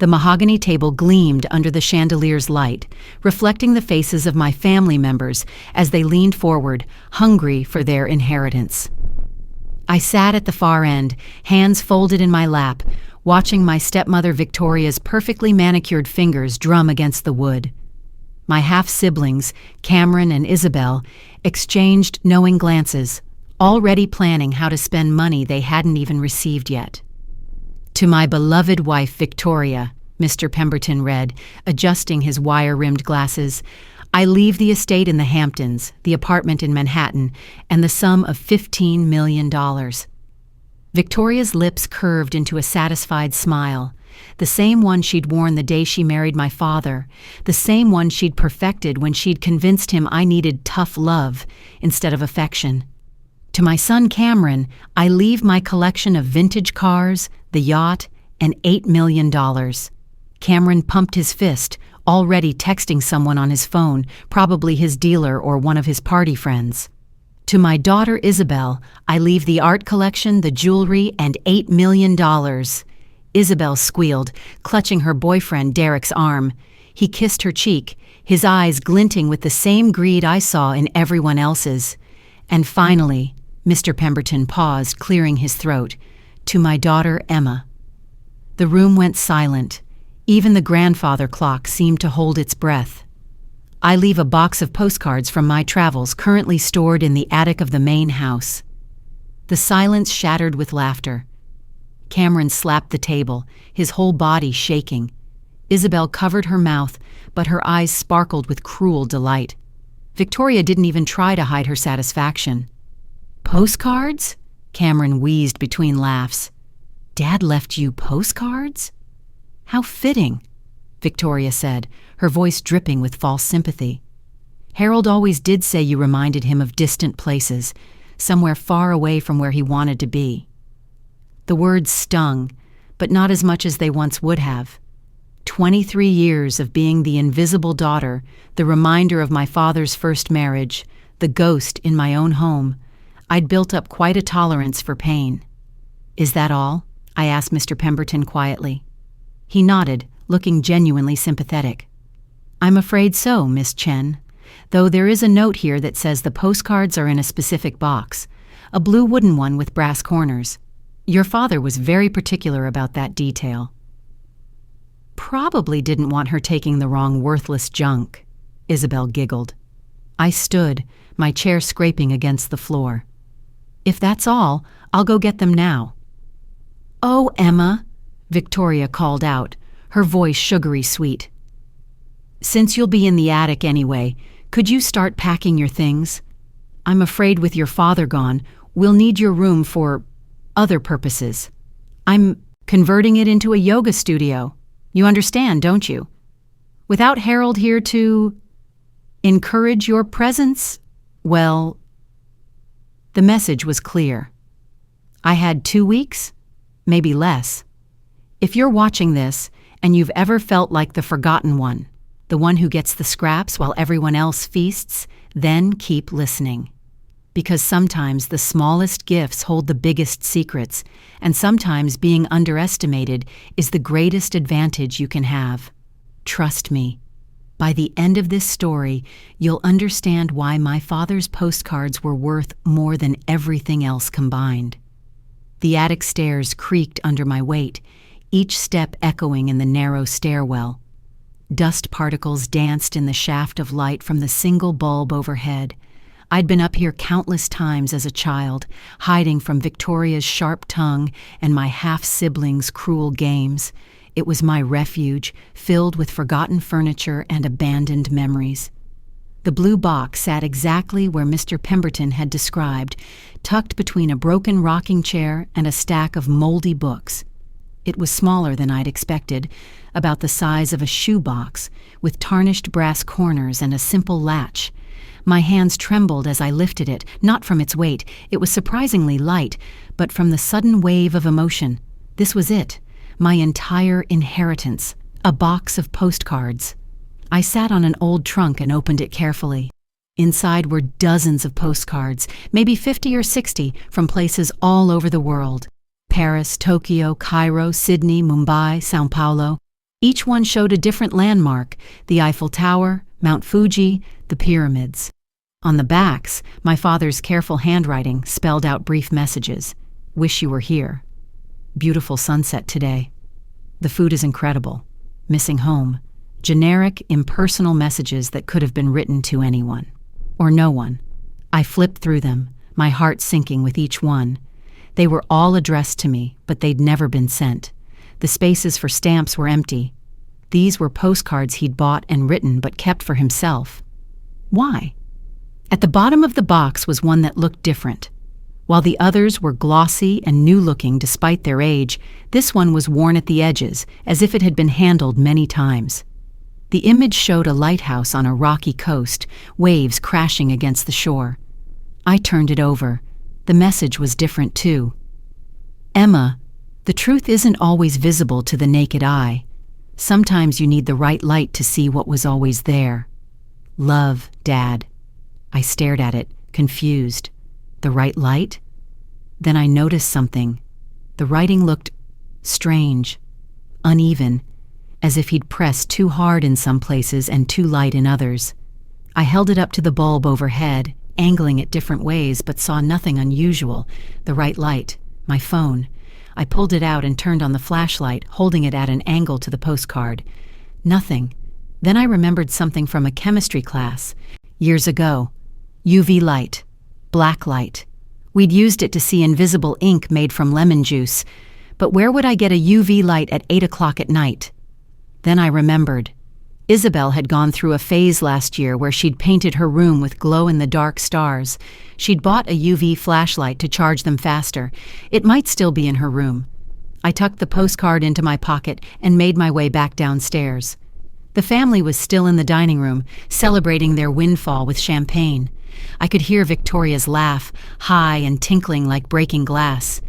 The mahogany table gleamed under the chandelier's light, reflecting the faces of my family members as they leaned forward, hungry for their inheritance. I sat at the far end, hands folded in my lap, watching my stepmother Victoria's perfectly manicured fingers drum against the wood. My half-siblings, Cameron and Isabel, exchanged knowing glances, already planning how to spend money they hadn't even received yet. "To my beloved wife Victoria," Mr. Pemberton read, adjusting his wire-rimmed glasses, "I leave the estate in the Hamptons, the apartment in Manhattan, and the sum of $15 million. Victoria's lips curved into a satisfied smile, the same one she'd worn the day she married my father, the same one she'd perfected when she'd convinced him I needed tough love instead of affection. To my son Cameron, I leave my collection of vintage cars, the yacht, and $8 million. Cameron pumped his fist, already texting someone on his phone, probably his dealer or one of his party friends. To my daughter Isabel, I leave the art collection, the jewelry, and $8 million. Isabel squealed, clutching her boyfriend Derek's arm. He kissed her cheek, his eyes glinting with the same greed I saw in everyone else's. And finally, Mr. Pemberton paused, clearing his throat, to my daughter Emma. The room went silent. Even the grandfather clock seemed to hold its breath. I leave a box of postcards from my travels currently stored in the attic of the main house. The silence shattered with laughter. Cameron slapped the table, his whole body shaking. Isabel covered her mouth, but her eyes sparkled with cruel delight. Victoria didn't even try to hide her satisfaction. "Postcards?" Cameron wheezed between laughs. "Dad left you postcards?" "How fitting," Victoria said, her voice dripping with false sympathy. "Harold always did say you reminded him of distant places, somewhere far away from where he wanted to be." The words stung, but not as much as they once would have. 23 years of being the invisible daughter, the reminder of my father's first marriage, the ghost in my own home, I'd built up quite a tolerance for pain. "Is that all?" I asked Mr. Pemberton quietly. He nodded, looking genuinely sympathetic. "I'm afraid so, Miss Chen, though there is a note here that says the postcards are in a specific box, a blue wooden one with brass corners. Your father was very particular about that detail." "Probably didn't want her taking the wrong worthless junk," Isabel giggled. I stood, my chair scraping against the floor. "If that's all, I'll go get them now." "Oh, Emma," Victoria called out, her voice sugary sweet. "Since you'll be in the attic anyway, could you start packing your things? I'm afraid with your father gone, we'll need your room for other purposes. I'm converting it into a yoga studio. You understand, don't you? Without Harold here to encourage your presence, well..." The message was clear. I had 2 weeks, maybe less. If you're watching this and you've ever felt like the forgotten one, the one who gets the scraps while everyone else feasts, then keep listening. Because sometimes the smallest gifts hold the biggest secrets, and sometimes being underestimated is the greatest advantage you can have. Trust me. By the end of this story, you'll understand why my father's postcards were worth more than everything else combined. The attic stairs creaked under my weight, each step echoing in the narrow stairwell. Dust particles danced in the shaft of light from the single bulb overhead. I'd been up here countless times as a child, hiding from Victoria's sharp tongue and my half-siblings' cruel games. It was my refuge, filled with forgotten furniture and abandoned memories. The blue box sat exactly where Mr. Pemberton had described, tucked between a broken rocking chair and a stack of moldy books. It was smaller than I'd expected, about the size of a shoebox, with tarnished brass corners and a simple latch. My hands trembled as I lifted it, not from its weight. It was surprisingly light, but from the sudden wave of emotion. This was it, my entire inheritance, a box of postcards. I sat on an old trunk and opened it carefully. Inside were dozens of postcards, maybe 50 or 60, from places all over the world. Paris, Tokyo, Cairo, Sydney, Mumbai, Sao Paulo. Each one showed a different landmark: the Eiffel Tower, Mount Fuji, the pyramids. On the backs, my father's careful handwriting spelled out brief messages. Wish you were here. Beautiful sunset today. The food is incredible. Missing home. Generic, impersonal messages that could have been written to anyone. Or no one. I flipped through them, my heart sinking with each one. They were all addressed to me, but they'd never been sent. The spaces for stamps were empty. These were postcards he'd bought and written but kept for himself. Why? At the bottom of the box was one that looked different. While the others were glossy and new-looking despite their age, this one was worn at the edges, as if it had been handled many times. The image showed a lighthouse on a rocky coast, waves crashing against the shore. I turned it over. The message was different too. Emma, the truth isn't always visible to the naked eye. Sometimes you need the right light to see what was always there. Love, Dad. I stared at it, confused. The right light? Then I noticed something. The writing looked strange, uneven, as if he'd pressed too hard in some places and too light in others. I held it up to the bulb overhead, angling it different ways, but saw nothing unusual. The right light, my phone. I pulled it out and turned on the flashlight, holding it at an angle to the postcard. Nothing. Then I remembered something from a chemistry class. Years ago. UV light. Black light. We'd used it to see invisible ink made from lemon juice. But where would I get a UV light at 8 o'clock at night? Then I remembered. Isabel had gone through a phase last year where she'd painted her room with glow-in-the-dark stars. She'd bought a UV flashlight to charge them faster. It might still be in her room. I tucked the postcard into my pocket and made my way back downstairs. The family was still in the dining room, celebrating their windfall with champagne. I could hear Victoria's laugh, high and tinkling like breaking glass.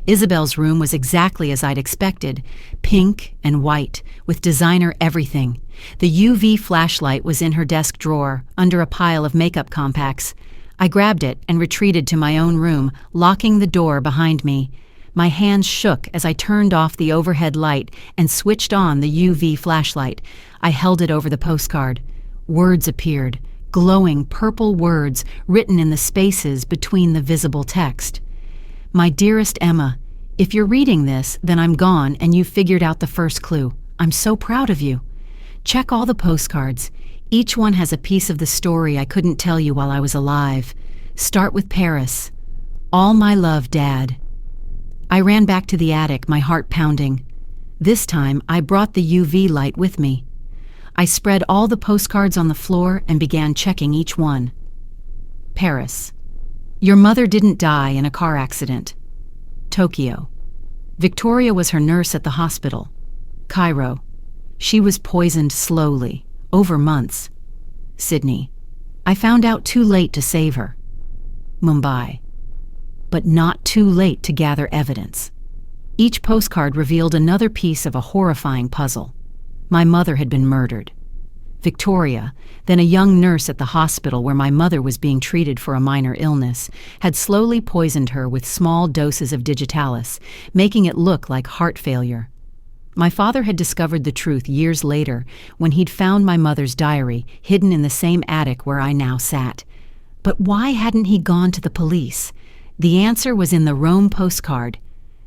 Isabel's room was exactly as I'd expected, pink and white, with designer everything. The UV flashlight was in her desk drawer, under a pile of makeup compacts. I grabbed it and retreated to my own room, locking the door behind me. My hands shook as I turned off the overhead light and switched on the UV flashlight. I held it over the postcard. Words appeared, glowing purple words written in the spaces between the visible text. My dearest Emma, if you're reading this, then I'm gone and you've figured out the first clue. I'm so proud of you. Check all the postcards. Each one has a piece of the story I couldn't tell you while I was alive. Start with Paris. All my love, Dad. I ran back to the attic, my heart pounding. This time, I brought the UV light with me. I spread all the postcards on the floor and began checking each one. Paris. Your mother didn't die in a car accident. Tokyo. Victoria was her nurse at the hospital. Cairo. She was poisoned slowly, over months. Sydney. I found out too late to save her. Mumbai. But not too late to gather evidence. Each postcard revealed another piece of a horrifying puzzle. My mother had been murdered. Victoria, then a young nurse at the hospital where my mother was being treated for a minor illness, had slowly poisoned her with small doses of digitalis, making it look like heart failure. My father had discovered the truth years later when he'd found my mother's diary hidden in the same attic where I now sat. But why hadn't he gone to the police? The answer was in the Rome postcard.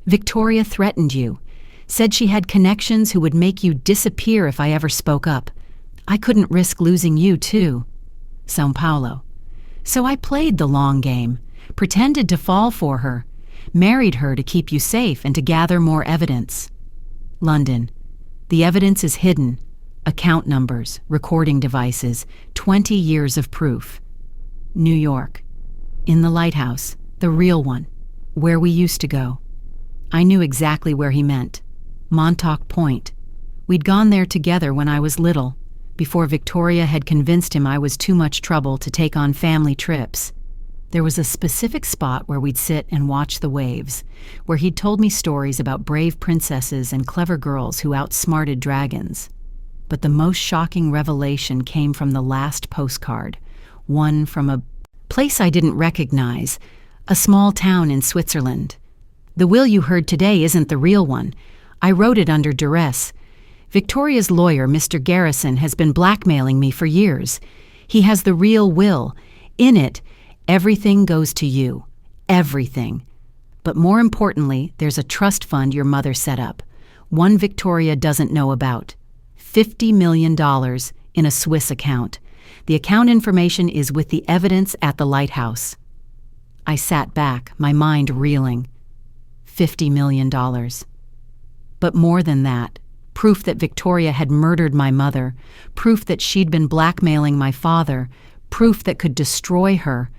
Victoria threatened you, said she had connections who would make you disappear if I ever spoke up. I couldn't risk losing you, too. São Paulo. So I played the long game, pretended to fall for her, married her to keep you safe and to gather more evidence. London. The evidence is hidden. Account numbers, recording devices, 20 years of proof. New York. In the lighthouse, the real one, where we used to go. I knew exactly where he meant. Montauk Point. We'd gone there together when I was little, before Victoria had convinced him I was too much trouble to take on family trips. There was a specific spot where we'd sit and watch the waves, where he'd told me stories about brave princesses and clever girls who outsmarted dragons. But the most shocking revelation came from the last postcard, one from a place I didn't recognize, a small town in Switzerland. The will you heard today isn't the real one. I wrote it under duress. Victoria's lawyer, Mr. Garrison, has been blackmailing me for years. He has the real will. In it, everything goes to you. Everything. But more importantly, there's a trust fund your mother set up. One Victoria doesn't know about. $50 million in a Swiss account. The account information is with the evidence at the lighthouse. I sat back, my mind reeling. $50 million. But more than that, proof that Victoria had murdered my mother, proof that she'd been blackmailing my father, proof that could destroy her.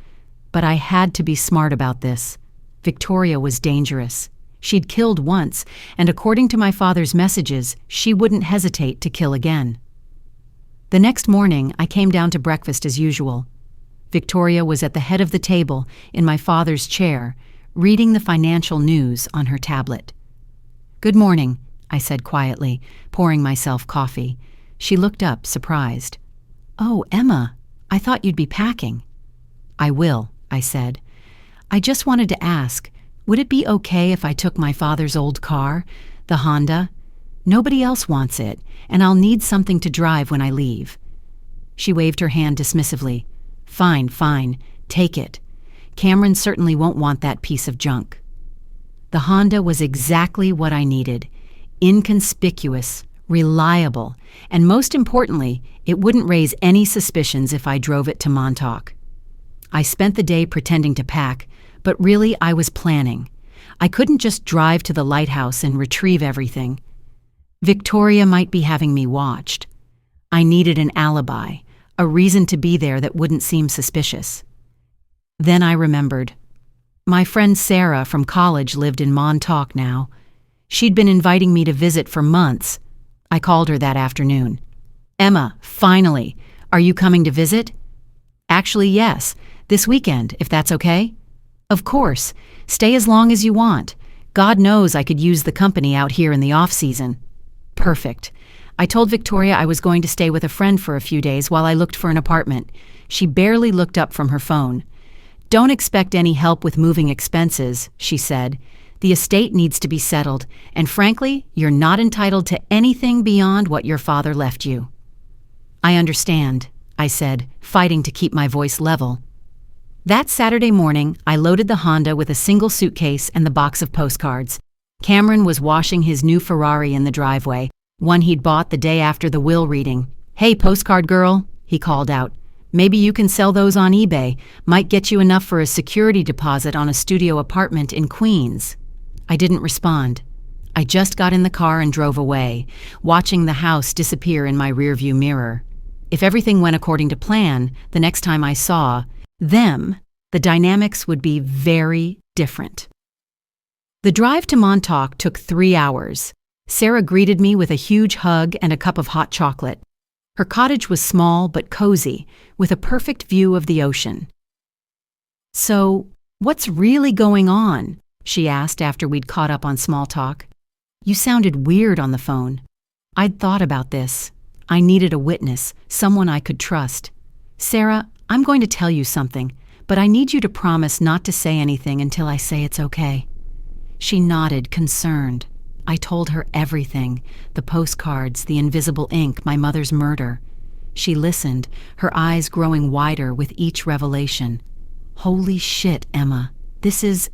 But I had to be smart about this. Victoria was dangerous. She'd killed once, and according to my father's messages, she wouldn't hesitate to kill again. The next morning, I came down to breakfast as usual. Victoria was at the head of the table, in my father's chair, reading the financial news on her tablet. "Good morning," I said quietly, pouring myself coffee. She looked up, surprised. "Oh, Emma, I thought you'd be packing." "I will," I said. "I just wanted to ask, would it be okay if I took my father's old car, the Honda? Nobody else wants it, and I'll need something to drive when I leave." She waved her hand dismissively. "Fine, fine, take it. Cameron certainly won't want that piece of junk." The Honda was exactly what I needed. Inconspicuous, reliable, and most importantly, it wouldn't raise any suspicions if I drove it to Montauk. I spent the day pretending to pack, but really I was planning. I couldn't just drive to the lighthouse and retrieve everything. Victoria might be having me watched. I needed an alibi, a reason to be there that wouldn't seem suspicious. Then I remembered. My friend Sarah from college lived in Montauk now. She'd been inviting me to visit for months. I called her that afternoon. "Emma, finally, are you coming to visit?" "Actually, yes, this weekend, if that's okay." "Of course. Stay as long as you want. God knows I could use the company out here in the off-season." "Perfect." I told Victoria I was going to stay with a friend for a few days while I looked for an apartment. She barely looked up from her phone. "Don't expect any help with moving expenses," she said. "The estate needs to be settled, and frankly, you're not entitled to anything beyond what your father left you." "I understand," I said, fighting to keep my voice level. That Saturday morning, I loaded the Honda with a single suitcase and the box of postcards. Cameron was washing his new Ferrari in the driveway, one he'd bought the day after the will reading. "Hey, postcard girl," he called out. "Maybe you can sell those on eBay. Might get you enough for a security deposit on a studio apartment in Queens." I didn't respond. I just got in the car and drove away, watching the house disappear in my rearview mirror. If everything went according to plan, the next time I saw them, the dynamics would be very different. The drive to Montauk took 3 hours. Sarah greeted me with a huge hug and a cup of hot chocolate. Her cottage was small but cozy, with a perfect view of the ocean. "So, what's really going on?" she asked after we'd caught up on small talk. "You sounded weird on the phone." I'd thought about this. I needed a witness, someone I could trust. "Sarah, I'm going to tell you something, but I need you to promise not to say anything until I say it's okay." She nodded, concerned. I told her everything, the postcards, the invisible ink, my mother's murder. She listened, her eyes growing wider with each revelation. "Holy shit, Emma. This is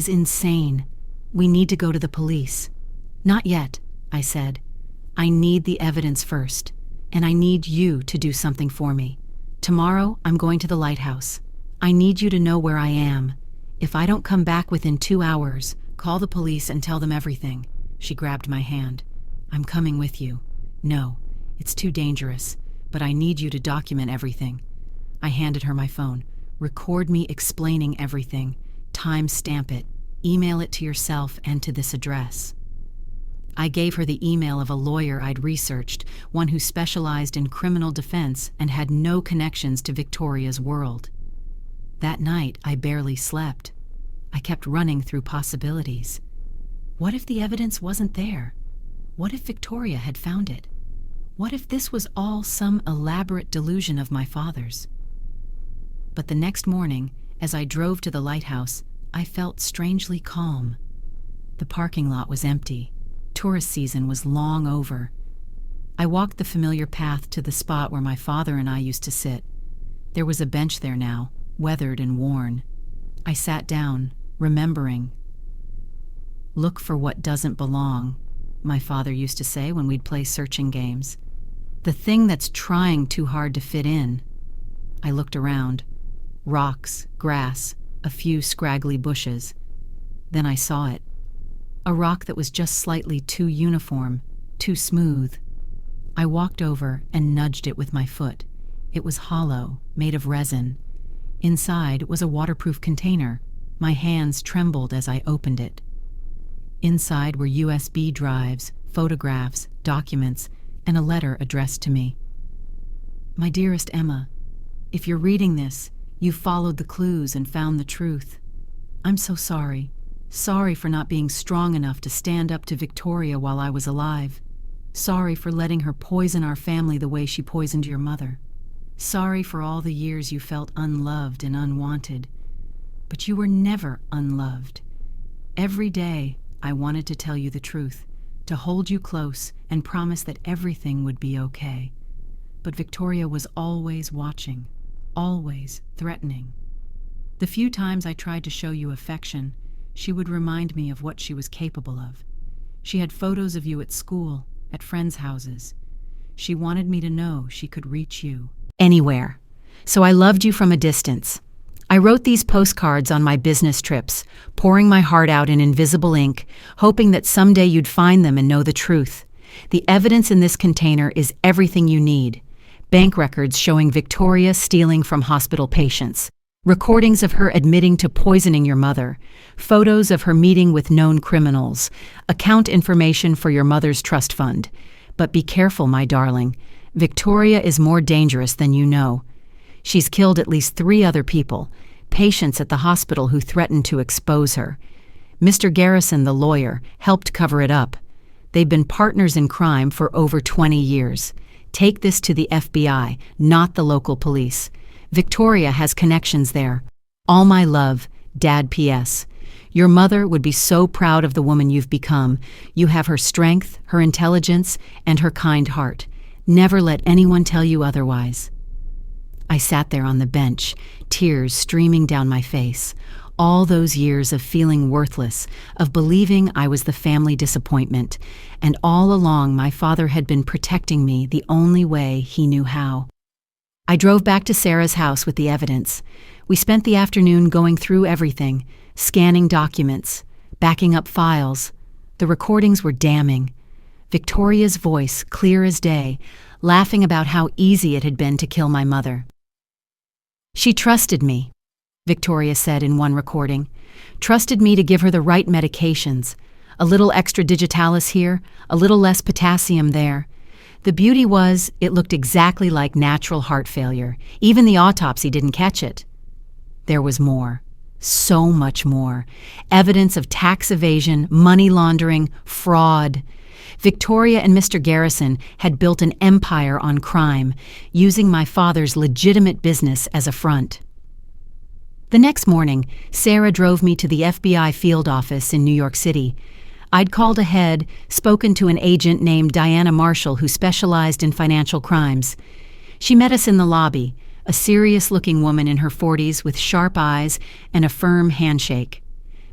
insane. We need to go to the police." "Not yet," I said. "I need the evidence first, and I need you to do something for me. Tomorrow, I'm going to the lighthouse. I need you to know where I am. If I don't come back within 2 hours, call the police and tell them everything." She grabbed my hand. "I'm coming with you." "No, it's too dangerous, but I need you to document everything." I handed her my phone. "Record me explaining everything. Time stamp it. Email it to yourself and to this address." I gave her the email of a lawyer I'd researched, one who specialized in criminal defense and had no connections to Victoria's world. That night, I barely slept. I kept running through possibilities. What if the evidence wasn't there? What if Victoria had found it? What if this was all some elaborate delusion of my father's? But the next morning, as I drove to the lighthouse, I felt strangely calm. The parking lot was empty. Tourist season was long over. I walked the familiar path to the spot where my father and I used to sit. There was a bench there now, weathered and worn. I sat down, remembering. "Look for what doesn't belong," my father used to say when we'd play searching games. "The thing that's trying too hard to fit in." I looked around. Rocks, grass, a few scraggly bushes. Then I saw it. A rock that was just slightly too uniform, too smooth. I walked over and nudged it with my foot. It was hollow, made of resin. Inside was a waterproof container. My hands trembled as I opened it. Inside were USB drives, photographs, documents, and a letter addressed to me. "My dearest Emma, if you're reading this, you've followed the clues and found the truth. I'm so sorry. Sorry for not being strong enough to stand up to Victoria while I was alive. Sorry for letting her poison our family the way she poisoned your mother. Sorry for all the years you felt unloved and unwanted. But you were never unloved. Every day, I wanted to tell you the truth, to hold you close and promise that everything would be okay. But Victoria was always watching, always threatening. The few times I tried to show you affection, she would remind me of what she was capable of. She had photos of you at school, at friends' houses. She wanted me to know she could reach you anywhere. So I loved you from a distance. I wrote these postcards on my business trips, pouring my heart out in invisible ink, hoping that someday you'd find them and know the truth. The evidence in this container is everything you need. Bank records showing Victoria stealing from hospital patients. Recordings of her admitting to poisoning your mother. Photos of her meeting with known criminals. Account information for your mother's trust fund. But be careful, my darling. Victoria is more dangerous than you know. She's killed at least 3 other people, patients at the hospital who threatened to expose her. Mr. Garrison, the lawyer, helped cover it up. They've been partners in crime for over 20 years. Take this to the FBI, not the local police. Victoria has connections there. All my love, Dad P.S. Your mother would be so proud of the woman you've become. You have her strength, her intelligence, and her kind heart. Never let anyone tell you otherwise. I sat there on the bench, tears streaming down my face. All those years of feeling worthless, of believing I was the family disappointment, and all along my father had been protecting me the only way he knew how. I drove back to Sarah's house with the evidence. We spent the afternoon going through everything, scanning documents, backing up files. The recordings were damning. Victoria's voice, clear as day, laughing about how easy it had been to kill my mother. "She trusted me," Victoria said in one recording. "Trusted me to give her the right medications. A little extra digitalis here, a little less potassium there. The beauty was, it looked exactly like natural heart failure. Even the autopsy didn't catch it." There was more. So much more. Evidence of tax evasion, money laundering, fraud. Victoria and Mr. Garrison had built an empire on crime, using my father's legitimate business as a front. The next morning, Sarah drove me to the FBI field office in New York City. I'd called ahead, spoken to an agent named Diana Marshall who specialized in financial crimes. She met us in the lobby, a serious-looking woman in her 40s with sharp eyes and a firm handshake.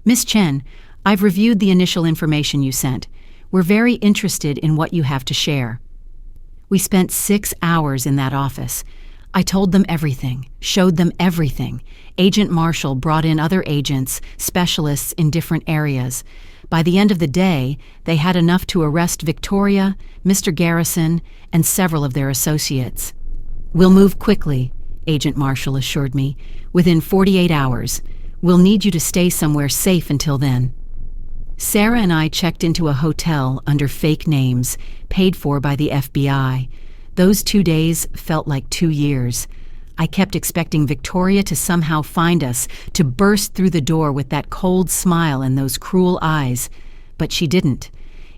"Miss Chen, I've reviewed the initial information you sent. We're very interested in what you have to share." We spent 6 hours in that office. I told them everything, showed them everything. Agent Marshall brought in other agents, specialists in different areas. By the end of the day, they had enough to arrest Victoria, Mr. Garrison, and several of their associates. "We'll move quickly," Agent Marshall assured me. "Within 48 hours. We'll need you to stay somewhere safe until then." Sarah and I checked into a hotel under fake names, paid for by the FBI. Those 2 days felt like 2 years. I kept expecting Victoria to somehow find us, to burst through the door with that cold smile and those cruel eyes. But she didn't.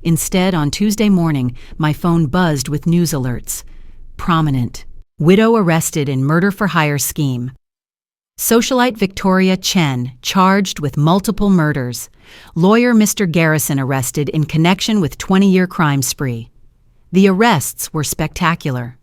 Instead, on Tuesday morning, my phone buzzed with news alerts. Prominent. Widow arrested in murder-for-hire scheme. Socialite Victoria Chen charged with multiple murders. Lawyer Mr. Garrison arrested in connection with 20-year crime spree. The arrests were spectacular.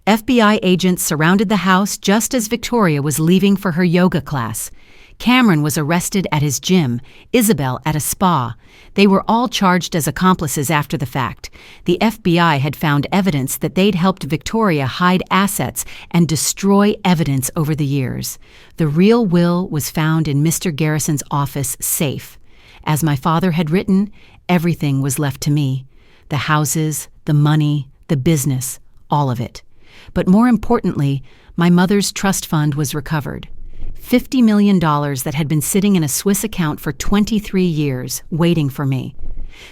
FBI agents surrounded the house just as Victoria was leaving for her yoga class. Cameron was arrested at his gym, Isabel at a spa. They were all charged as accomplices after the fact. The FBI had found evidence that they'd helped Victoria hide assets and destroy evidence over the years. The real will was found in Mr. Garrison's office safe. As my father had written, everything was left to me. The houses, the money, the business, all of it. But more importantly, my mother's trust fund was recovered. $50 million that had been sitting in a Swiss account for 23 years, waiting for me.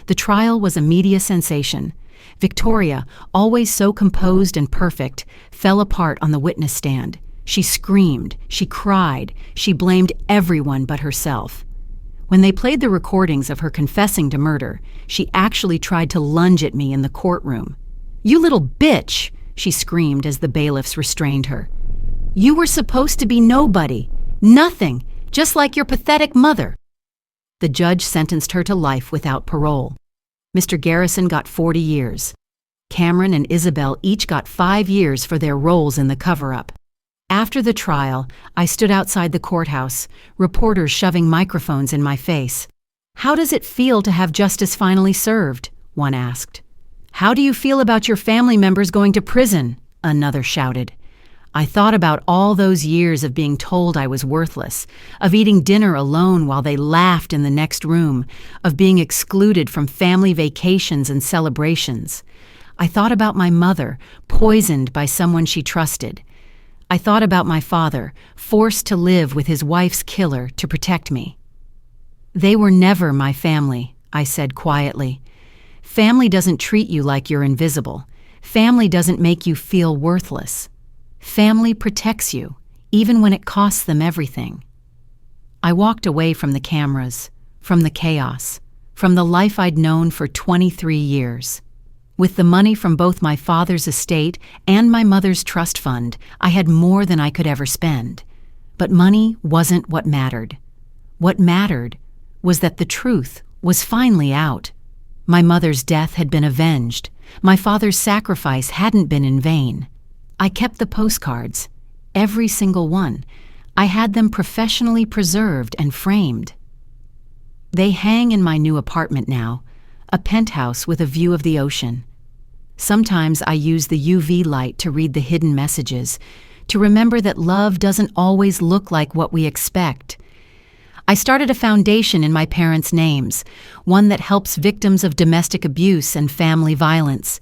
The trial was a media sensation. Victoria, always so composed and perfect, fell apart on the witness stand. She screamed, she cried, she blamed everyone but herself. When they played the recordings of her confessing to murder, she actually tried to lunge at me in the courtroom. "You little bitch!" she screamed as the bailiffs restrained her. "You were supposed to be nobody. Nothing, just like your pathetic mother." The judge sentenced her to life without parole. Mr. Garrison got 40 years. Cameron and Isabel each got 5 years for their roles in the cover-up. After the trial, I stood outside the courthouse, reporters shoving microphones in my face. "How does it feel to have justice finally served?" one asked. "How do you feel about your family members going to prison?" another shouted. I thought about all those years of being told I was worthless, of eating dinner alone while they laughed in the next room, of being excluded from family vacations and celebrations. I thought about my mother, poisoned by someone she trusted. I thought about my father, forced to live with his wife's killer to protect me. "They were never my family," I said quietly. "Family doesn't treat you like you're invisible. Family doesn't make you feel worthless. Family protects you, even when it costs them everything." I walked away from the cameras, from the chaos, from the life I'd known for 23 years. With the money from both my father's estate and my mother's trust fund, I had more than I could ever spend. But money wasn't what mattered. What mattered was that the truth was finally out. My mother's death had been avenged. My father's sacrifice hadn't been in vain. I kept the postcards, every single one. I had them professionally preserved and framed. They hang in my new apartment now, a penthouse with a view of the ocean. Sometimes I use the UV light to read the hidden messages, to remember that love doesn't always look like what we expect. I started a foundation in my parents' names, one that helps victims of domestic abuse and family violence.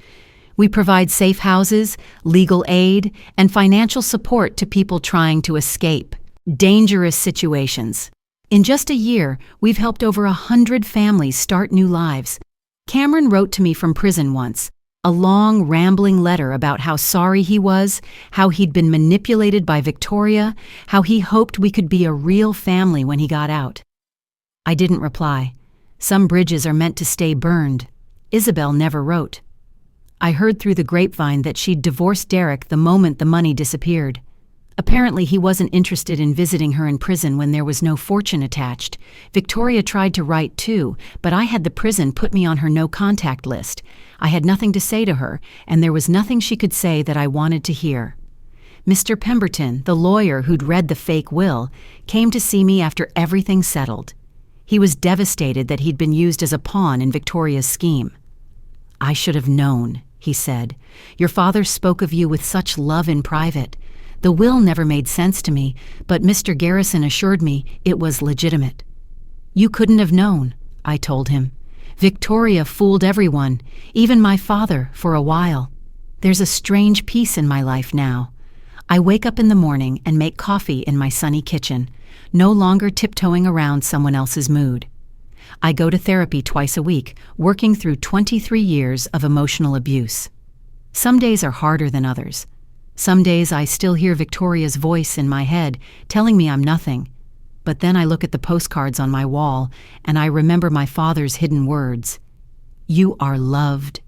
We provide safe houses, legal aid, and financial support to people trying to escape dangerous situations. In just a year, we've helped over 100 families start new lives. Cameron wrote to me from prison once, a long, rambling letter about how sorry he was, how he'd been manipulated by Victoria, how he hoped we could be a real family when he got out. I didn't reply. Some bridges are meant to stay burned. Isabel never wrote. I heard through the grapevine that she'd divorced Derek the moment the money disappeared. Apparently he wasn't interested in visiting her in prison when there was no fortune attached. Victoria tried to write too, but I had the prison put me on her no-contact list. I had nothing to say to her, and there was nothing she could say that I wanted to hear. Mr. Pemberton, the lawyer who'd read the fake will, came to see me after everything settled. He was devastated that he'd been used as a pawn in Victoria's scheme. "I should have known," he said. "Your father spoke of you with such love in private. The will never made sense to me, but Mr. Garrison assured me it was legitimate." "You couldn't have known," I told him. "Victoria fooled everyone, even my father, for a while. There's a strange peace in my life now. I wake up in the morning and make coffee in my sunny kitchen, no longer tiptoeing around someone else's mood. I go to therapy twice a week, working through 23 years of emotional abuse. Some days are harder than others. Some days I still hear Victoria's voice in my head telling me I'm nothing. But then I look at the postcards on my wall and I remember my father's hidden words. "You are loved.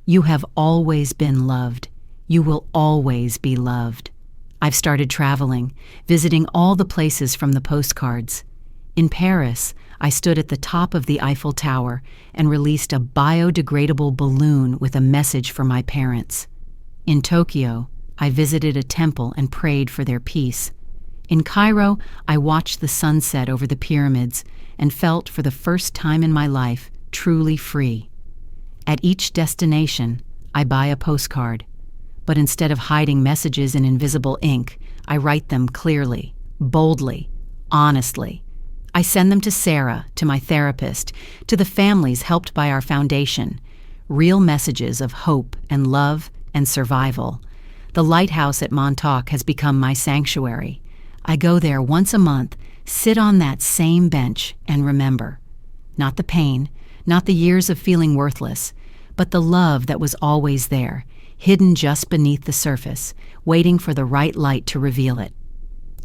You have always been loved. You will always be loved. I've started traveling, visiting all the places from the postcards. In Paris, I stood at the top of the Eiffel Tower and released a biodegradable balloon with a message for my parents. In Tokyo, I visited a temple and prayed for their peace. In Cairo, I watched the sunset over the pyramids and felt, for the first time in my life, truly free. At each destination, I buy a postcard, but instead of hiding messages in invisible ink, I write them clearly, boldly, honestly. I send them to Sarah, to my therapist, to the families helped by our foundation. Real messages of hope and love and survival. The lighthouse at Montauk has become my sanctuary. I go there once a month, sit on that same bench, and remember. Not the pain, not the years of feeling worthless, but the love that was always there, hidden just beneath the surface, waiting for the right light to reveal it.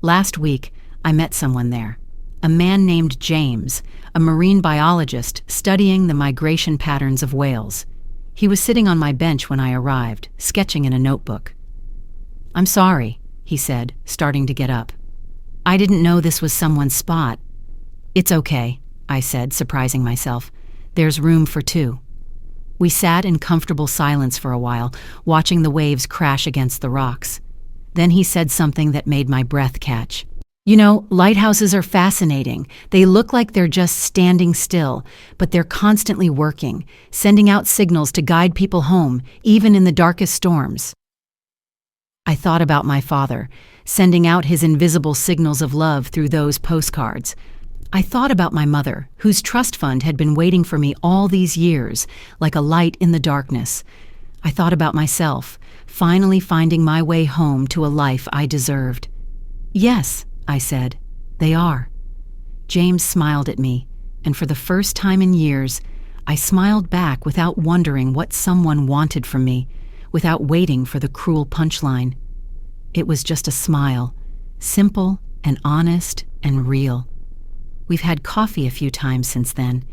Last week, I met someone there. A man named James, a marine biologist studying the migration patterns of whales. He was sitting on my bench when I arrived, sketching in a notebook. "I'm sorry," he said, starting to get up. "I didn't know this was someone's spot." "It's okay," I said, surprising myself. "There's room for two." We sat in comfortable silence for a while, watching the waves crash against the rocks. Then he said something that made my breath catch. "You know, lighthouses are fascinating. They look like they're just standing still, but they're constantly working, sending out signals to guide people home, even in the darkest storms." I thought about my father, sending out his invisible signals of love through those postcards. I thought about my mother, whose trust fund had been waiting for me all these years, like a light in the darkness. I thought about myself, finally finding my way home to a life I deserved. "Yes," I said, "they are." James smiled at me, and for the first time in years, I smiled back without wondering what someone wanted from me, without waiting for the cruel punchline. It was just a smile, simple and honest and real. We've had coffee a few times since then.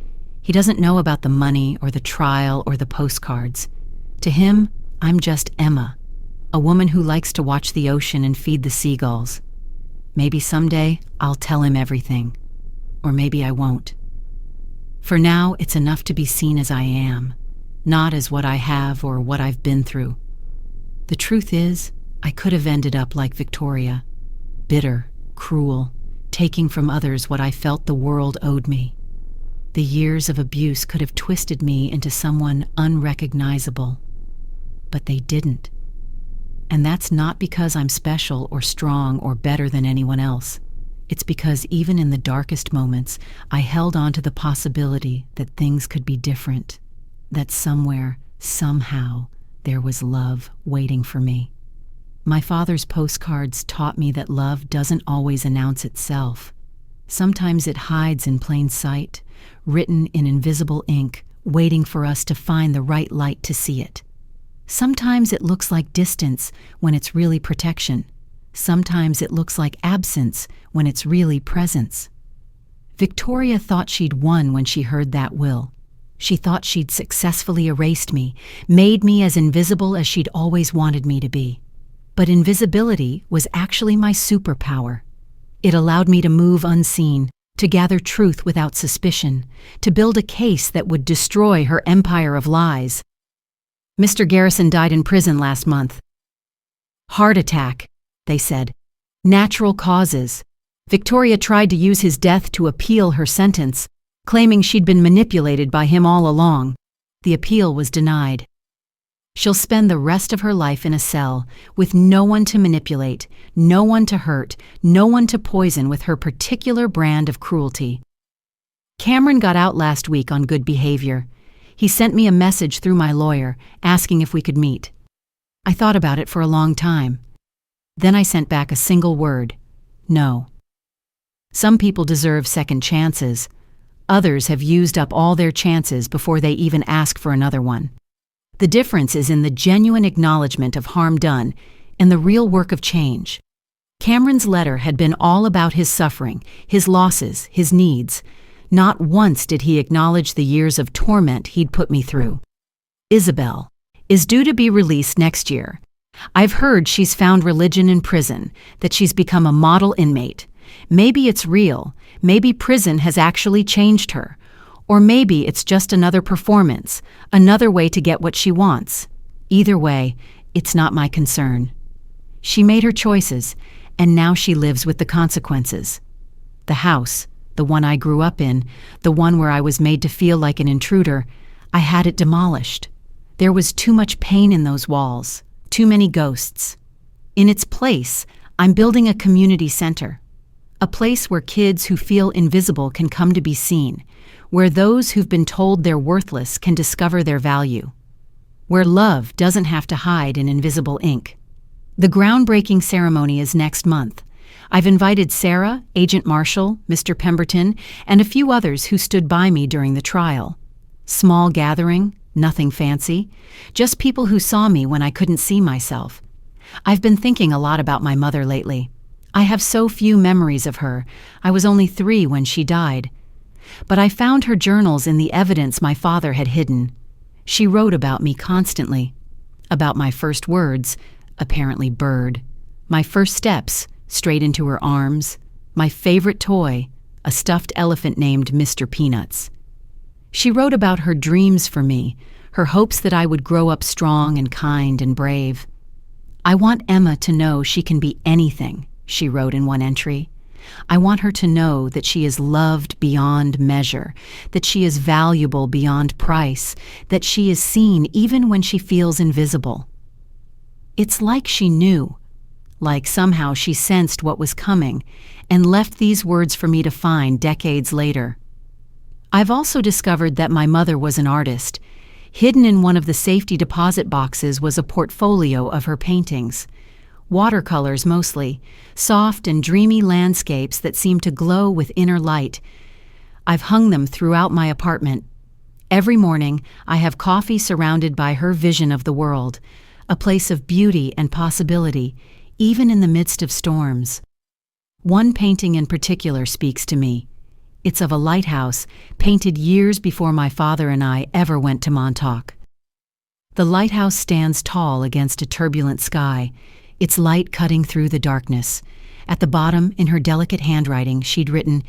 He doesn't know about the money or the trial or the postcards. To him, I'm just Emma, a woman who likes to watch the ocean and feed the seagulls. Maybe someday I'll tell him everything, or maybe I won't. For now, it's enough to be seen as I am, not as what I have or what I've been through. The truth is, I could have ended up like Victoria, bitter, cruel, taking from others what I felt the world owed me. The years of abuse could have twisted me into someone unrecognizable, but they didn't. And that's not because I'm special or strong or better than anyone else. It's because even in the darkest moments, I held on to the possibility that things could be different, that somewhere, somehow, there was love waiting for me. My father's postcards taught me that love doesn't always announce itself. Sometimes it hides in plain sight, written in invisible ink, waiting for us to find the right light to see it. Sometimes it looks like distance when it's really protection. Sometimes it looks like absence when it's really presence. Victoria thought she'd won when she heard that will. She thought she'd successfully erased me, made me as invisible as she'd always wanted me to be. But invisibility was actually my superpower. It allowed me to move unseen, to gather truth without suspicion, to build a case that would destroy her empire of lies. Mr. Garrison died in prison last month. Heart attack, they said. Natural causes. Victoria tried to use his death to appeal her sentence, claiming she'd been manipulated by him all along. The appeal was denied. She'll spend the rest of her life in a cell, with no one to manipulate, no one to hurt, no one to poison with her particular brand of cruelty. Cameron got out last week on good behavior. He sent me a message through my lawyer, asking if we could meet. I thought about it for a long time. Then I sent back a single word: no. Some people deserve second chances. Others have used up all their chances before they even ask for another one. The difference is in the genuine acknowledgement of harm done and the real work of change. Cameron's letter had been all about his suffering, his losses, his needs. Not once did he acknowledge the years of torment he'd put me through. Isabel is due to be released next year. I've heard she's found religion in prison, that she's become a model inmate. Maybe it's real, maybe prison has actually changed her, or maybe it's just another performance, another way to get what she wants. Either way, it's not my concern. She made her choices, and now she lives with the consequences. The house, the one I grew up in, the one where I was made to feel like an intruder, I had it demolished. There was too much pain in those walls, too many ghosts. In its place, I'm building a community center. A place where kids who feel invisible can come to be seen, where those who've been told they're worthless can discover their value, where love doesn't have to hide in invisible ink. The groundbreaking ceremony is next month. I've invited Sarah, Agent Marshall, Mr. Pemberton, and a few others who stood by me during the trial. Small gathering, nothing fancy, just people who saw me when I couldn't see myself. I've been thinking a lot about my mother lately. I have so few memories of her. I was only 3 when she died. But I found her journals in the evidence my father had hidden. She wrote about me constantly. About my first words, apparently bird. My first steps, straight into her arms. My favorite toy, a stuffed elephant named Mr. Peanuts. She wrote about her dreams for me, her hopes that I would grow up strong and kind and brave. I want Emma to know she can be anything, she wrote in one entry. I want her to know that she is loved beyond measure, that she is valuable beyond price, that she is seen even when she feels invisible. It's like she knew, like somehow she sensed what was coming and left these words for me to find decades later. I've also discovered that my mother was an artist. Hidden in one of the safety deposit boxes was a portfolio of her paintings. Watercolors mostly, soft and dreamy landscapes that seem to glow with inner light. I've hung them throughout my apartment. Every morning, I have coffee surrounded by her vision of the world, a place of beauty and possibility, even in the midst of storms. One painting in particular speaks to me. It's of a lighthouse, painted years before my father and I ever went to Montauk. The lighthouse stands tall against a turbulent sky, its light cutting through the darkness. At the bottom, in her delicate handwriting, she'd written,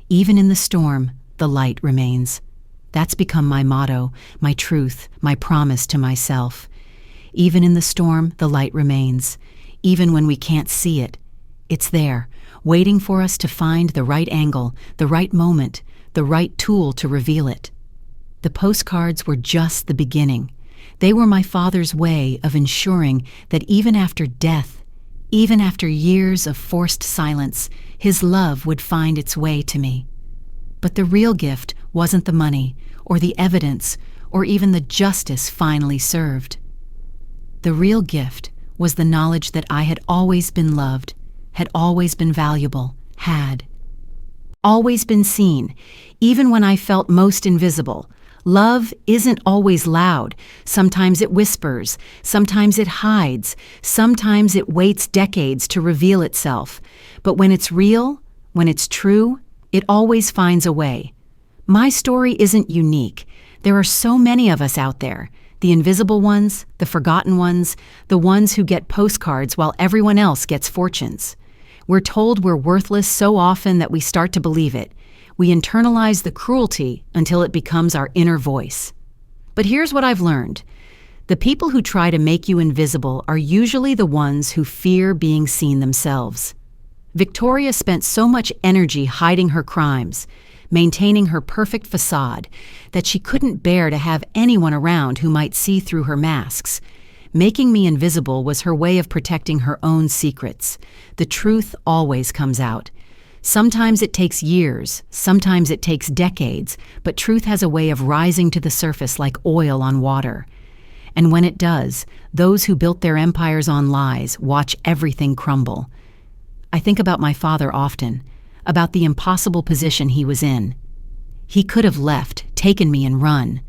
"Even in the storm, the light remains." That's become my motto, my truth, my promise to myself. Even in the storm, the light remains. Even when we can't see it, it's there, waiting for us to find the right angle, the right moment, the right tool to reveal it. The postcards were just the beginning. They were my father's way of ensuring that even after death, even after years of forced silence, his love would find its way to me. But the real gift wasn't the money, or the evidence, or even the justice finally served. The real gift was the knowledge that I had always been loved, had always been valuable, had always been seen, even when I felt most invisible. Love isn't always loud. Sometimes it whispers, sometimes it hides, sometimes it waits decades to reveal itself. But when it's real, when it's true, it always finds a way. My story isn't unique. There are so many of us out there. The invisible ones, the forgotten ones, the ones who get postcards while everyone else gets fortunes. We're told we're worthless so often that we start to believe it. We internalize the cruelty until it becomes our inner voice. But here's what I've learned. The people who try to make you invisible are usually the ones who fear being seen themselves. Victoria spent so much energy hiding her crimes, maintaining her perfect facade, that she couldn't bear to have anyone around who might see through her masks. Making me invisible was her way of protecting her own secrets. The truth always comes out. Sometimes it takes years, sometimes it takes decades, but truth has a way of rising to the surface like oil on water. And when it does, those who built their empires on lies watch everything crumble. I think about my father often, about the impossible position he was in. He could have left, taken me and run.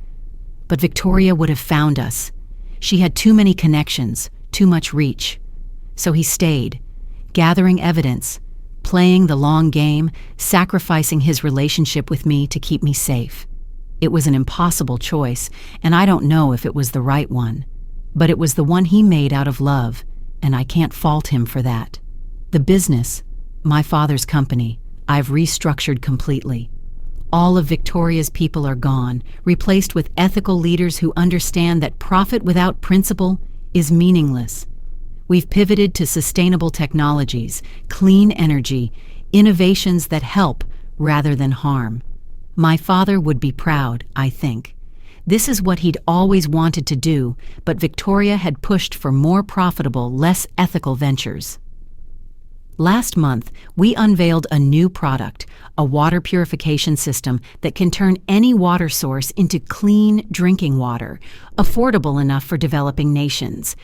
But Victoria would have found us. She had too many connections, too much reach. So he stayed, gathering evidence, playing the long game, sacrificing his relationship with me to keep me safe. It was an impossible choice, and I don't know if it was the right one. But it was the one he made out of love, and I can't fault him for that. The business, my father's company, I've restructured completely. All of Victoria's people are gone, replaced with ethical leaders who understand that profit without principle is meaningless. We've pivoted to sustainable technologies, clean energy, innovations that help rather than harm. My father would be proud, I think. This is what he'd always wanted to do, but Victoria had pushed for more profitable, less ethical ventures. Last month, we unveiled a new product, a water purification system that can turn any water source into clean drinking water, affordable enough for developing nations.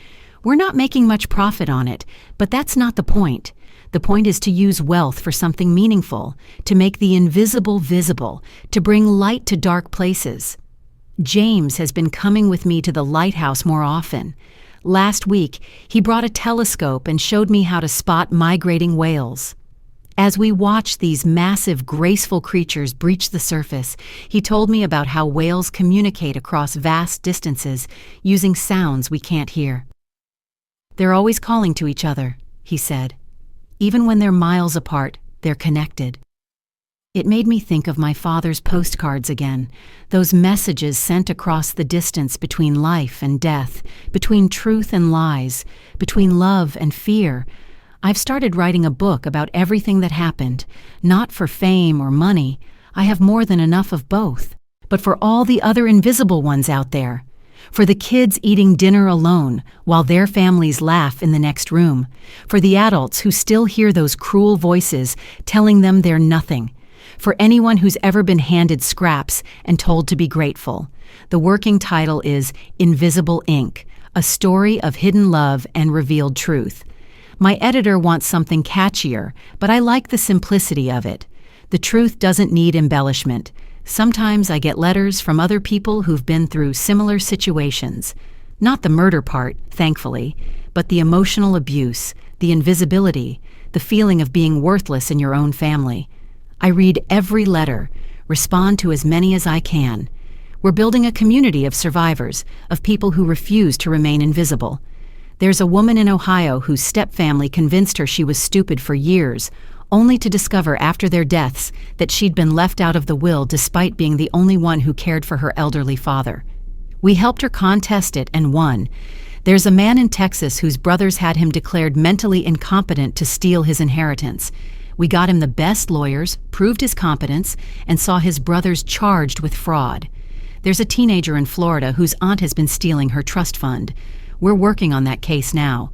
We're not making much profit on it, but that's not the point. The point is to use wealth for something meaningful, to make the invisible visible, to bring light to dark places. James has been coming with me to the lighthouse more often. Last week, he brought a telescope and showed me how to spot migrating whales. As we watched these massive, graceful creatures breach the surface, he told me about how whales communicate across vast distances using sounds we can't hear. They're always calling to each other, he said. Even when they're miles apart, they're connected. It made me think of my father's postcards again, those messages sent across the distance between life and death, between truth and lies, between love and fear. I've started writing a book about everything that happened, not for fame or money. I have more than enough of both, but for all the other invisible ones out there. For the kids eating dinner alone while their families laugh in the next room. For the adults who still hear those cruel voices telling them they're nothing. For anyone who's ever been handed scraps and told to be grateful. The working title is Invisible Ink, a story of hidden love and revealed truth. My editor wants something catchier, but I like the simplicity of it. The truth doesn't need embellishment. Sometimes I get letters from other people who've been through similar situations. Not the murder part, thankfully, but the emotional abuse, the invisibility, the feeling of being worthless in your own family. I read every letter, respond to as many as I can. We're building a community of survivors, of people who refuse to remain invisible. There's a woman in Ohio whose stepfamily convinced her she was stupid for years, only to discover after their deaths that she'd been left out of the will despite being the only one who cared for her elderly father. We helped her contest it and won. There's a man in Texas whose brothers had him declared mentally incompetent to steal his inheritance. We got him the best lawyers, proved his competence, and saw his brothers charged with fraud. There's a teenager in Florida whose aunt has been stealing her trust fund. We're working on that case now.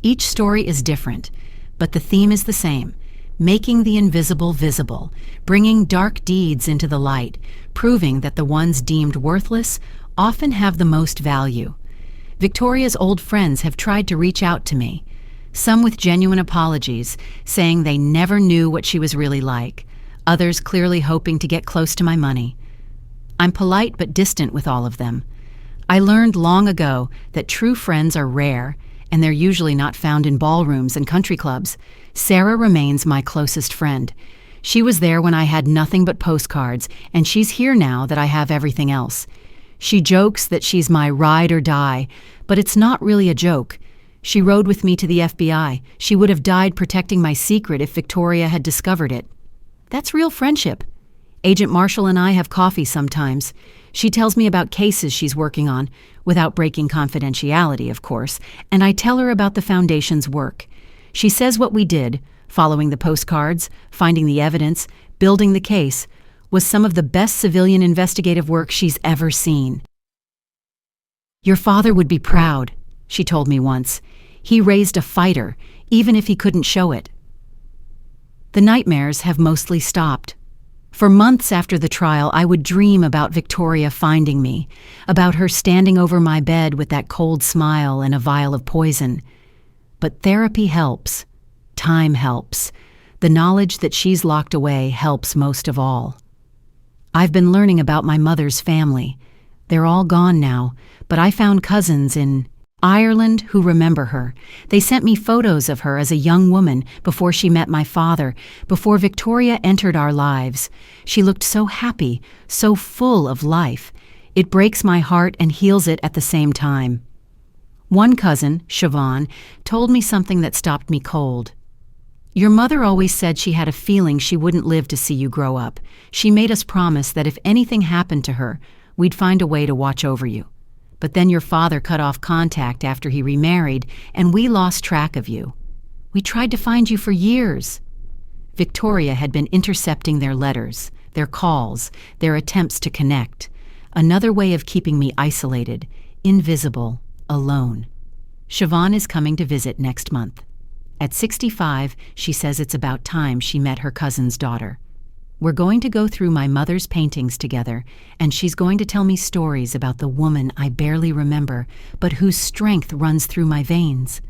Each story is different, but the theme is the same. Making the invisible visible, bringing dark deeds into the light, proving that the ones deemed worthless often have the most value. Victoria's old friends have tried to reach out to me, some with genuine apologies, saying they never knew what she was really like, others clearly hoping to get close to my money. I'm polite but distant with all of them. I learned long ago that true friends are rare, and they're usually not found in ballrooms and country clubs. Sarah remains my closest friend. She was there when I had nothing but postcards, and she's here now that I have everything else. She jokes that she's my ride or die, but it's not really a joke. She rode with me to the FBI. She would have died protecting my secret if Victoria had discovered it. That's real friendship. Agent Marshall and I have coffee sometimes. She tells me about cases she's working on, without breaking confidentiality, of course, and I tell her about the Foundation's work. She says what we did, following the postcards, finding the evidence, building the case, was some of the best civilian investigative work she's ever seen. Your father would be proud, she told me once. He raised a fighter, even if he couldn't show it. The nightmares have mostly stopped. For months after the trial, I would dream about Victoria finding me, about her standing over my bed with that cold smile and a vial of poison. But therapy helps. Time helps. The knowledge that she's locked away helps most of all. I've been learning about my mother's family. They're all gone now, but I found cousins in Ireland who remember her. They sent me photos of her as a young woman before she met my father, before Victoria entered our lives. She looked so happy, so full of life. It breaks my heart and heals it at the same time. One cousin, Siobhan, told me something that stopped me cold. Your mother always said she had a feeling she wouldn't live to see you grow up. She made us promise that if anything happened to her, we'd find a way to watch over you. But then your father cut off contact after he remarried, and we lost track of you. We tried to find you for years. Victoria had been intercepting their letters, their calls, their attempts to connect. Another way of keeping me isolated, invisible, alone. Siobhan is coming to visit next month. At 65, she says it's about time she met her cousin's daughter. We're going to go through my mother's paintings together, and she's going to tell me stories about the woman I barely remember, but whose strength runs through my veins.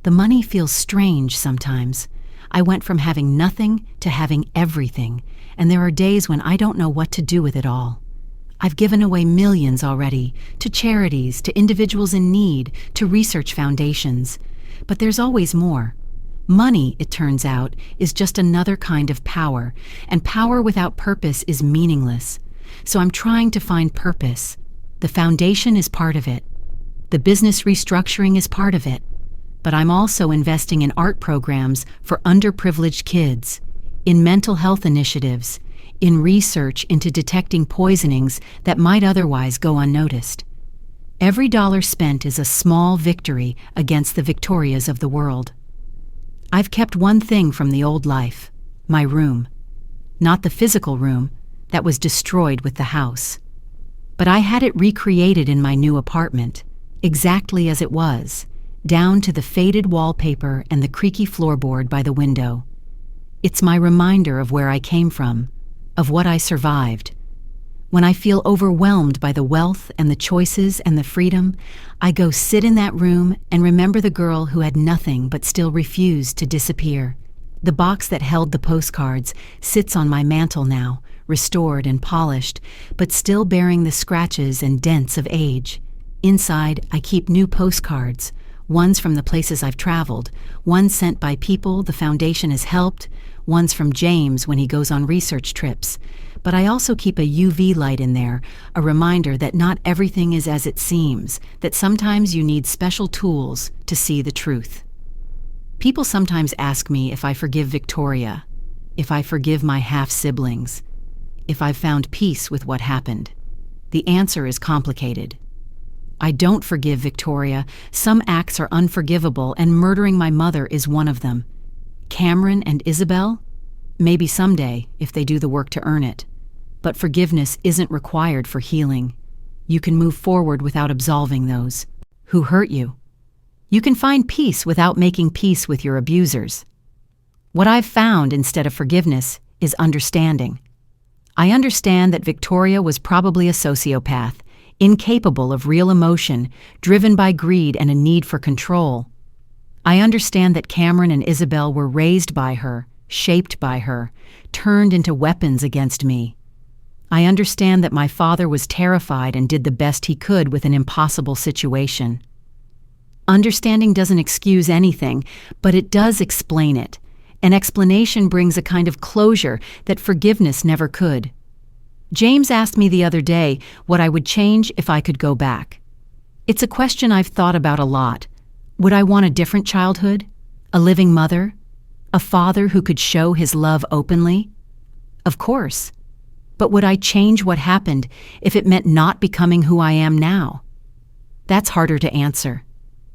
The money feels strange sometimes. I went from having nothing to having everything, and there are days when I don't know what to do with it all. I've given away millions already, to charities, to individuals in need, to research foundations. But there's always more. Money, it turns out, is just another kind of power, and power without purpose is meaningless. So I'm trying to find purpose. The foundation is part of it. The business restructuring is part of it. But I'm also investing in art programs for underprivileged kids, in mental health initiatives, in research into detecting poisonings that might otherwise go unnoticed. Every dollar spent is a small victory against the Victorias of the world. I've kept one thing from the old life, my room. Not the physical room that was destroyed with the house. But I had it recreated in my new apartment, exactly as it was, down to the faded wallpaper and the creaky floorboard by the window. It's my reminder of where I came from, of what I survived. When I feel overwhelmed by the wealth and the choices and the freedom, I go sit in that room and remember the girl who had nothing but still refused to disappear. The box that held the postcards sits on my mantel now, restored and polished, but still bearing the scratches and dents of age. Inside, I keep new postcards, ones from the places I've traveled, ones sent by people the foundation has helped, ones from James when he goes on research trips. But I also keep a UV light in there, a reminder that not everything is as it seems, that sometimes you need special tools to see the truth. People sometimes ask me if I forgive Victoria, if I forgive my half-siblings, if I've found peace with what happened. The answer is complicated. I don't forgive Victoria. Some acts are unforgivable, and murdering my mother is one of them. Cameron and Isabel? Maybe someday, if they do the work to earn it. But forgiveness isn't required for healing. You can move forward without absolving those who hurt you. You can find peace without making peace with your abusers. What I've found instead of forgiveness is understanding. I understand that Victoria was probably a sociopath, incapable of real emotion, driven by greed and a need for control. I understand that Cameron and Isabel were raised by her, shaped by her, turned into weapons against me. I understand that my father was terrified and did the best he could with an impossible situation. Understanding doesn't excuse anything, but it does explain it. An explanation brings a kind of closure that forgiveness never could. James asked me the other day what I would change if I could go back. It's a question I've thought about a lot. Would I want a different childhood? A living mother? A father who could show his love openly? Of course. But would I change what happened if it meant not becoming who I am now? That's harder to answer.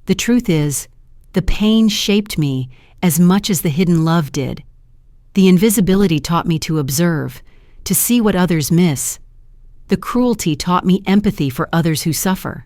The truth is, the pain shaped me as much as the hidden love did. The invisibility taught me to observe, to see what others miss. The cruelty taught me empathy for others who suffer.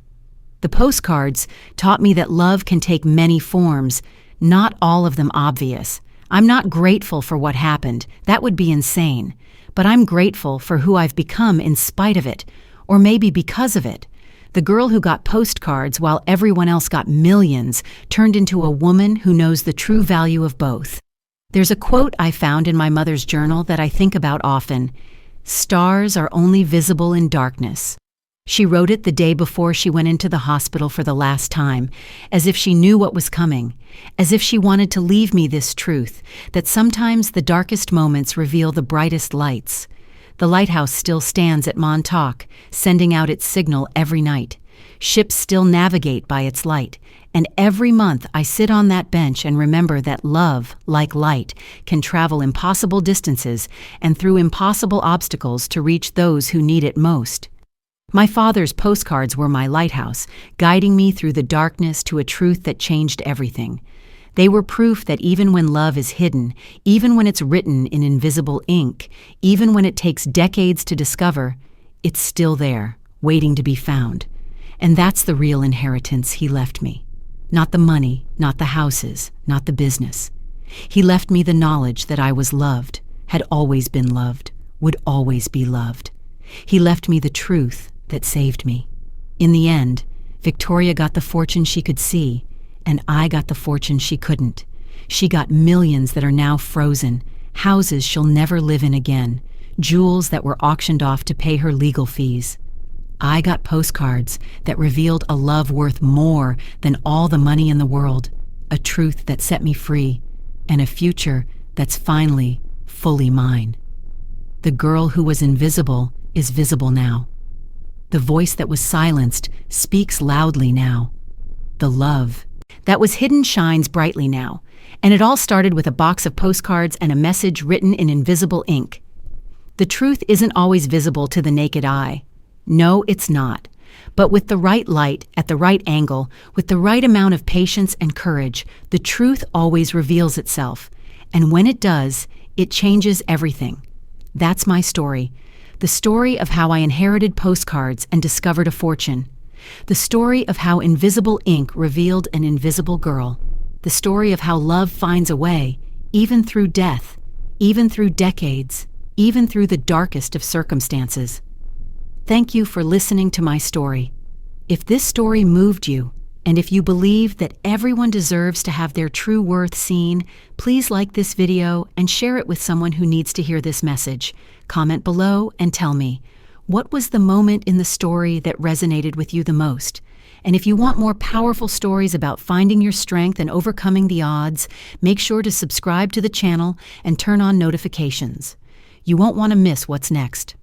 The postcards taught me that love can take many forms, not all of them obvious. I'm not grateful for what happened. That would be insane. But I'm grateful for who I've become in spite of it, or maybe because of it. The girl who got postcards while everyone else got millions turned into a woman who knows the true value of both. There's a quote I found in my mother's journal that I think about often. Stars are only visible in darkness. She wrote it the day before she went into the hospital for the last time, as if she knew what was coming, as if she wanted to leave me this truth, that sometimes the darkest moments reveal the brightest lights. The lighthouse still stands at Montauk, sending out its signal every night. Ships still navigate by its light, and every month I sit on that bench and remember that love, like light, can travel impossible distances and through impossible obstacles to reach those who need it most. My father's postcards were my lighthouse, guiding me through the darkness to a truth that changed everything. They were proof that even when love is hidden, even when it's written in invisible ink, even when it takes decades to discover, it's still there, waiting to be found. And that's the real inheritance he left me. Not the money, not the houses, not the business. He left me the knowledge that I was loved, had always been loved, would always be loved. He left me the truth that saved me. In the end, Victoria got the fortune she could see, and I got the fortune she couldn't. She got millions that are now frozen, houses she'll never live in again, jewels that were auctioned off to pay her legal fees. I got postcards that revealed a love worth more than all the money in the world, a truth that set me free, and a future that's finally, fully mine. The girl who was invisible is visible now. The voice that was silenced speaks loudly now. The love that was hidden shines brightly now, and it all started with a box of postcards and a message written in invisible ink. The truth isn't always visible to the naked eye. No, it's not. But with the right light, at the right angle, with the right amount of patience and courage, the truth always reveals itself. And when it does, it changes everything. That's my story. The story of how I inherited postcards and discovered a fortune. The story of how invisible ink revealed an invisible girl. The story of how love finds a way, even through death, even through decades, even through the darkest of circumstances. Thank you for listening to my story. If this story moved you, and if you believe that everyone deserves to have their true worth seen, please like this video and share it with someone who needs to hear this message. Comment below and tell me, what was the moment in the story that resonated with you the most? And if you want more powerful stories about finding your strength and overcoming the odds, make sure to subscribe to the channel and turn on notifications. You won't want to miss what's next.